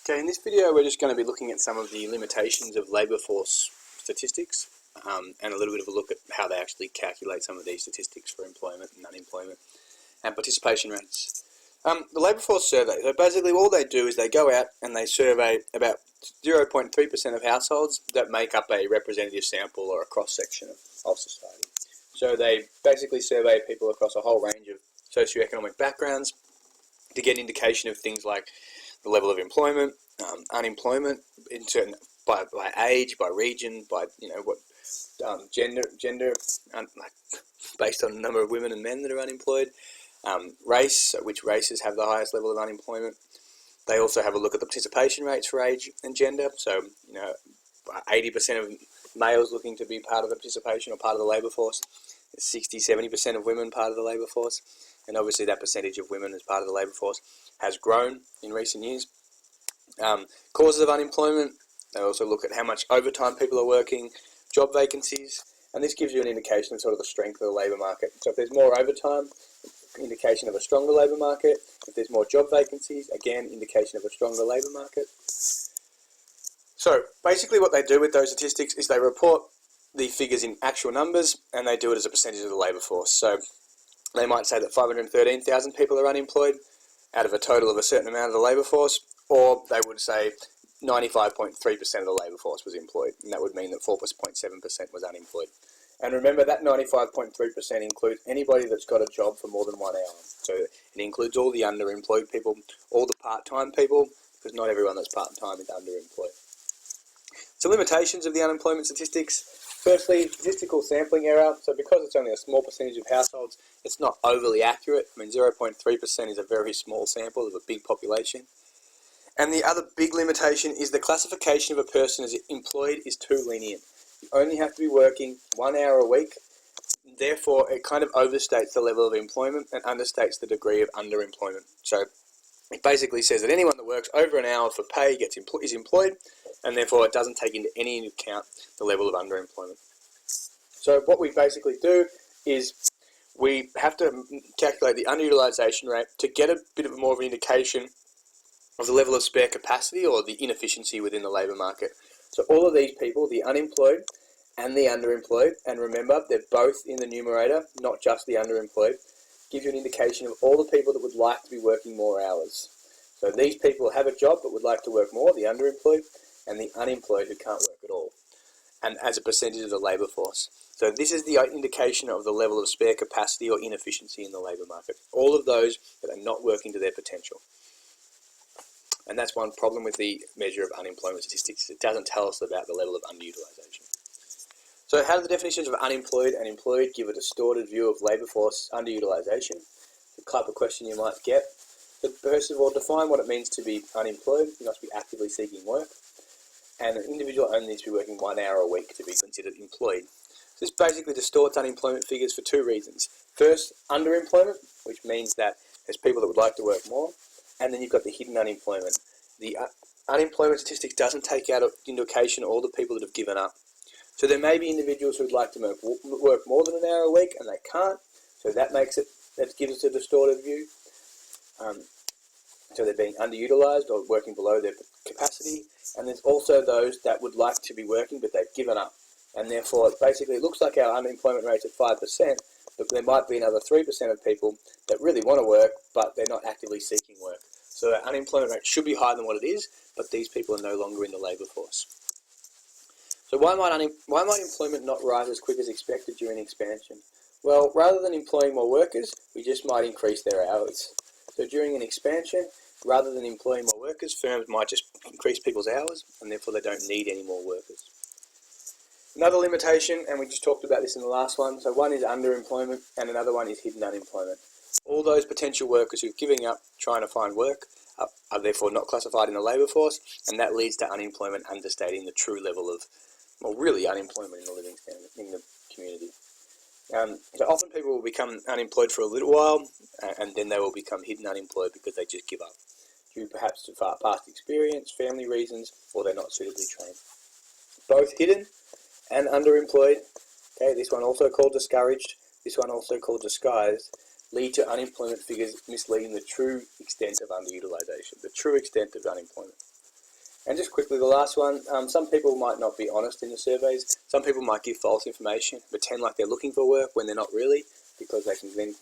Okay, in this video we're just going to be looking at some of the limitations of labour force statistics and a little bit of a look at how they actually calculate some of these statistics for employment and unemployment and participation rates. The labour force survey, so basically all they do is they go out and they survey about 0.3% of households that make up a representative sample or a cross-section of society. So they basically survey people across a whole range of socioeconomic backgrounds to get an indication of things like the level of employment, unemployment, in certain by age, by region, by what gender, like based on the number of women and men that are unemployed, race, so which races have the highest level of unemployment. They also have a look at the participation rates for age and gender. So 80% of males looking to be part of the participation or part of the labour force, 60-70% of women part of the labour force, and obviously that percentage of women as part of the labour force has grown in recent years. Causes of unemployment, they also look at how much overtime people are working, job vacancies, and this gives you an indication of sort of the strength of the labour market. So if there's more overtime, indication of a stronger labour market. If there's more job vacancies, again, indication of a stronger labour market. So basically what they do with those statistics is they report the figures in actual numbers and they do it as a percentage of the labour force. So they might say that 513,000 people are unemployed out of a total of a certain amount of the labour force, or they would say 95.3% of the labour force was employed, and that would mean that 4.7% was unemployed. And remember that 95.3% includes anybody that's got a job for more than 1 hour. So it includes all the underemployed people, all the part-time people, because not everyone that's part-time is underemployed. So limitations of the unemployment statistics. Firstly, statistical sampling error. So because it's only a small percentage of households, it's not overly accurate. I mean, 0.3% is a very small sample of a big population. And the other big limitation is the classification of a person as employed is too lenient. You only have to be working 1 hour a week. Therefore, it kind of overstates the level of employment and understates the degree of underemployment. So it basically says that anyone that works over an hour for pay is employed, and therefore it doesn't take into any account the level of underemployment. So what we basically do is we have to calculate the underutilisation rate to get a bit of more of an indication of the level of spare capacity or the inefficiency within the labour market. So all of these people, the unemployed and the underemployed, and remember they're both in the numerator, not just the underemployed, give you an indication of all the people that would like to be working more hours. So these people have a job but would like to work more, the underemployed, and the unemployed who can't work at all, and as a percentage of the labour force. So this is the indication of the level of spare capacity or inefficiency in the labour market. All of those that are not working to their potential. And that's one problem with the measure of unemployment statistics. It doesn't tell us about the level of underutilisation. So how do the definitions of unemployed and employed give a distorted view of labour force underutilisation? The type of question you might get. But first of all, define what it means to be unemployed. You must be actively seeking work. And an individual only needs to be working 1 hour a week to be considered employed. So this basically distorts unemployment figures for two reasons. First, underemployment, which means that there's people that would like to work more. And then you've got the hidden unemployment. The unemployment statistics doesn't take out into account all the people that have given up. So there may be individuals who would like to work more than an hour a week and they can't. So that gives us a distorted view. So they're being underutilised or working below their capacity. And there's also those that would like to be working but they've given up. And therefore basically it looks like our unemployment rate's at 5%, but there might be another 3% of people that really want to work but they're not actively seeking work. So our unemployment rate should be higher than what it is, but these people are no longer in the labour force. So why might employment not rise as quick as expected during expansion? Well, rather than employing more workers, we just might increase their hours. So during an expansion, rather than employing more workers, firms might just increase people's hours, and therefore they don't need any more workers. Another limitation, and we just talked about this in the last one, so one is underemployment and another one is hidden unemployment. All those potential workers who've given up trying to find work are therefore not classified in the labour force, and that leads to unemployment understating the true level of, well, really unemployment in the living standard in the community. So often people will become unemployed for a little while, and then they will become hidden unemployed because they just give up, due perhaps to past experience, family reasons, or they're not suitably trained. Both hidden and underemployed, okay, this one also called discouraged, this one also called disguised, lead to unemployment figures misleading the true extent of underutilisation, the true extent of unemployment. And just quickly, the last one, some people might not be honest in the surveys. Some people might give false information, pretend like they're looking for work when they're not really, because they can then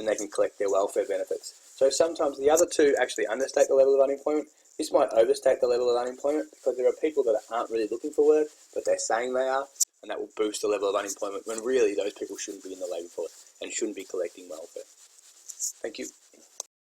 they can collect their welfare benefits. So sometimes the other two actually understate the level of unemployment. This might overstate the level of unemployment because there are people that aren't really looking for work, but they're saying they are, and that will boost the level of unemployment when really those people shouldn't be in the labour force and shouldn't be collecting welfare. Thank you.